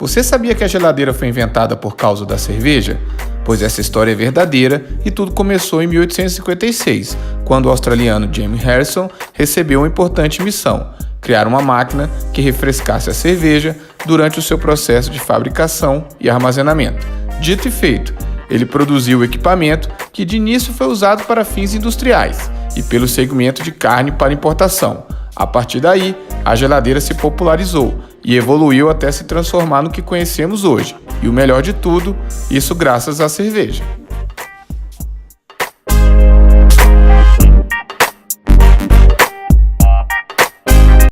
Você sabia que a geladeira foi inventada por causa da cerveja? Pois essa história é verdadeira e tudo começou em 1856, quando o australiano James Harrison recebeu uma importante missão: criar uma máquina que refrescasse a cerveja durante o seu processo de fabricação e armazenamento. Dito e feito, ele produziu o equipamento que de início foi usado para fins industriais e pelo segmento de carne para importação. A partir daí, a geladeira se popularizou e evoluiu até se transformar no que conhecemos hoje. E o melhor de tudo, isso graças à cerveja.